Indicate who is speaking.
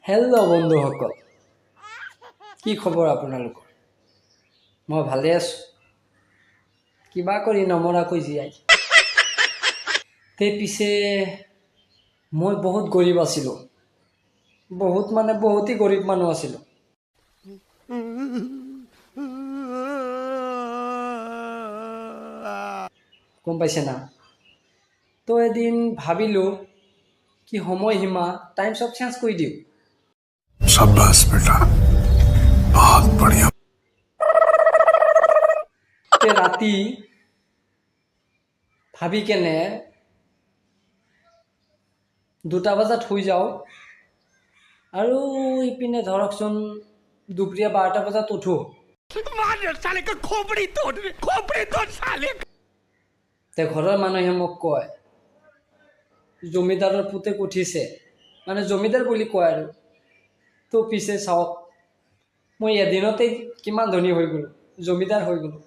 Speaker 1: Hello' বন্ধুসকল, কি খবৰ আপোনালোকৰ? মই ভালে আছোঁ, কিবা কৰি নমৰাকৈ জীয়াই। পিছে মই বহুত গৰীব আছিলোঁ, বহুতেই গৰীব মানুহ আছিলোঁ। গম পাইছে না? তো এদিন ভাবিলোঁ কি সময়সীমা টাইম চব চেঞ্জ কৰি দিওঁ।
Speaker 2: शाबाश बेटा, बहुत बढ़िया।
Speaker 1: ৰাতি ভাবি কেনে 2টা বজাত শুই যাওঁ আৰু ইপিনে ধৰকচোন দুপৰীয়া 12টা বজাত উঠো। ঘৰৰ মানুহে মোক কয় জমিদাৰৰ পুতেক উঠিছে, জমিদাৰ বুলি কয় আৰু। তো পিছে চাওক, মই এদিনতে কিমান ধনী হৈ গ'লো, জমিদাৰ হৈ গ'লো।